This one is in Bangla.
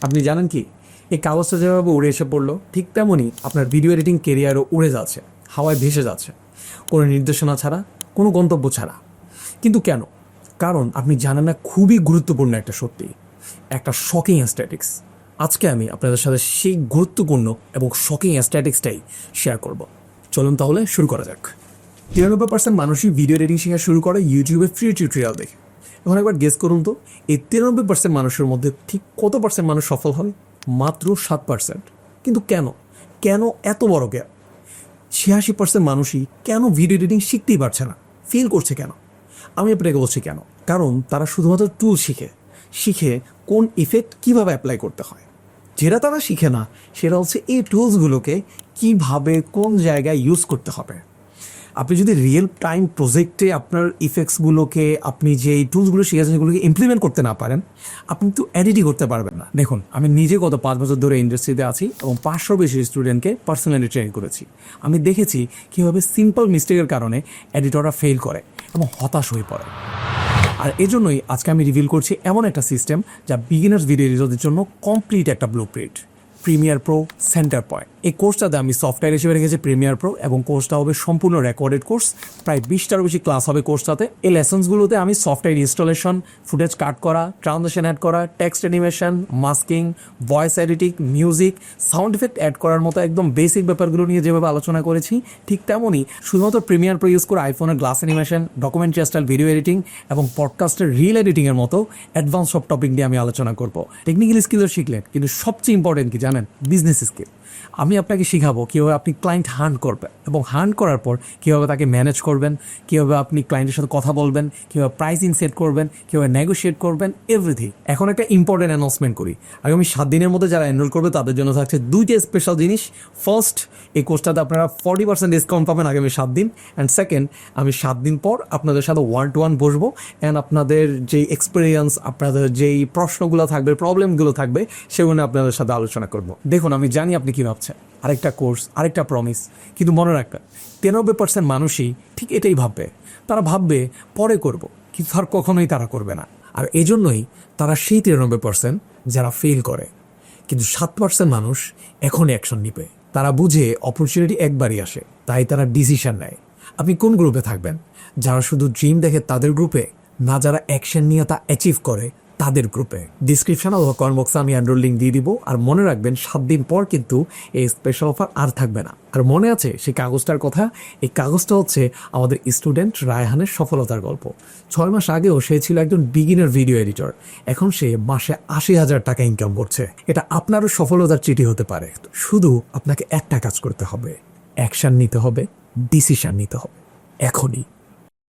আপনি জানেন কি, এই কাগজটা যেভাবে উড়ে এসে পড়লো, ঠিক তেমনই আপনার ভিডিও এডিটিং কেরিয়ারও উড়ে যাচ্ছে, হাওয়ায় ভেসে যাচ্ছে, কোনো নির্দেশনা ছাড়া, কোনো গন্তব্য ছাড়া। কিন্তু কেন? কারণ আপনি জানেন না খুবই গুরুত্বপূর্ণ একটা সত্যি, একটা শকিং অ্যাস্ট্যাটিক্স। আজকে আমি আপনাদের সাথে সেই গুরুত্বপূর্ণ এবং শকিং অ্যাস্ট্যাটিক্সটাই শেয়ার করব। চলুন তাহলে শুরু করা যাক। 93% মানুষই ভিডিও এডিটিং শেখা শুরু করে ইউটিউবে ফ্রি টিউটোরিয়াল দেখে। এখন একবার গেস করুন তো, এই 93% মানুষের মধ্যে ঠিক কত পার্সেন্ট মানুষ সফল হয়? মাত্র 7%। কিন্তু কেন? কেন এত বড় গ্যাপ? 86% মানুষই কেন ভিডিও এডিটিং শিখতেই পারছে না, ফেল করছে কেন? আমি আপনাকে বলছি কেন। কারণ তারা শুধুমাত্র টুল শিখে কোন ইফেক্ট কীভাবে অ্যাপ্লাই করতে হয়। যেটা তারা শিখে না সেটা হচ্ছে এই টুলসগুলোকে কীভাবে কোন জায়গায় ইউজ করতে হবে। আপনি যদি রিয়েল টাইম প্রজেক্টে আপনার ইফেক্টসগুলোকে, আপনি যে টুলসগুলো শিখেছেন সেগুলোকে ইমপ্লিমেন্ট করতে না পারেন, আপনি তো এডিটই করতে পারবেন না। দেখুন, আমি নিজে গত 5 বছর ধরে ইন্ডাস্ট্রিতে আছি এবং 500 বেশি স্টুডেন্টকে পার্সোনালি ট্রেন করেছি। আমি দেখেছি কীভাবে সিম্পল মিস্টেকের কারণে এডিটররা ফেল করে এবং হতাশ হয়ে পড়ে। আর এজন্যই আজকে আমি রিভিল করছি এমন একটা সিস্টেম যা বিগিনার্স ভিডিও এডিটরদের জন্য কমপ্লিট একটা blueprint, Premiere Pro centre point. এই কোর্সটাতে আমি সফটওয়্যার হিসেবে রেখেছি প্রিমিয়ার প্রো, এবং কোর্সটা হবে সম্পূর্ণ রেকর্ডেড কোর্স। প্রায় 20টারও বেশি ক্লাস হবে কোর্সটাতে। এই লেসনসগুলোতে আমি সফটওয়্যার ইনস্টলেশন, ফুটেজ কাট করা, ট্রানজিশন অ্যাড করা, text animation, masking, voice editing, music, sound effect add করার মতো একদম বেসিক ব্যাপারগুলো নিয়ে যেভাবে আলোচনা করেছি, ঠিক তেমনই শুধুমাত্র প্রিমিয়ার প্রো ইউজ করে আইফোনের glass animation, documentary style video editing এবং পডকাস্টের রিল এডিটিংয়ের মতো অ্যাডভান্স সব টপিক নিয়ে আমি আলোচনা করব। টেকনিক্যাল স্কিলও শিখলেন, কিন্তু সবচেয়ে ইম্পর্টেন্ট কি জানেন? Business skill. আমি আপনাকে শেখাবো কীভাবে আপনি ক্লায়েন্ট হান্ট করবেন, এবং হান্ট করার পর কীভাবে তাকে ম্যানেজ করবেন, কীভাবে আপনি ক্লায়েন্টের সাথে কথা বলবেন, কীভাবে প্রাইসিং সেট করবেন, কীভাবে নেগোশিয়েট করবেন, এভরিথিং। এখন একটা ইম্পর্টেন্ট অ্যানাউন্সমেন্ট করি। আগামী 7 দিনের মধ্যে যারা এনরোল করবে তাদের জন্য থাকছে 2টা স্পেশাল জিনিস। ফার্স্ট, এই কোর্সটাতে আপনারা 40% ডিসকাউন্ট পাবেন আগামী 7 দিন। অ্যান্ড সেকেন্ড, আমি 7 দিন পর আপনাদের সাথে 1-to-1 বসবো, অ্যান্ড আপনাদের যেই এক্সপিরিয়েন্স, আপনাদের যেই প্রশ্নগুলো থাকবে, প্রবলেমগুলো থাকবে, সেগুলো আপনাদের সাথে আলোচনা করবো। দেখুন, আমি জানি আপনি কী ভাবছেন, আরেকটা কোর্স, আরেকটা প্রমিস, কিন্তু মনে রাখবেন 93% মানুষই ঠিক এটাই ভাববে। তারা ভাববে পরে করব, কিন্তু আর কখনোই তারা করবে না। আর এজন্যই তারা সেই 93% যারা ফেল করে। কিন্তু 7% মানুষ এখনই অ্যাকশন নিবে। তারা বুঝে অপরচুনিটি একবারই আসে, তাই তারা ডিসিশন নেয়। আপনি কোন গ্রুপে থাকবেন? যারা শুধু ড্রিম দেখে তাদের গ্রুপে, না যারা অ্যাকশন নিয়ে তা অ্যাচিভ করে তাদের গ্রুপে? ডিসক্রিপশন অথবা কমেন্ট বক্সে আমি এনরোল লিঙ্ক দিয়ে দিব। আর মনে রাখবেন 7 দিন পর কিন্তু এই স্পেশাল অফার আর থাকবে না। আর মনে আছে সেই কাগজটার কথা? এই কাগজটা হচ্ছে আমাদের স্টুডেন্ট রায়হানের সফলতার গল্প। 6 মাস আগেও সে ছিল একজন বিগিনার ভিডিও এডিটর, এখন সে মাসে 80,000 টাকা ইনকাম করছে। এটা আপনারও সফলতার চিঠি হতে পারে। শুধু আপনাকে একটা কাজ করতে হবে, অ্যাকশন নিতে হবে, ডিসিশন নিতে হবে, এখনই।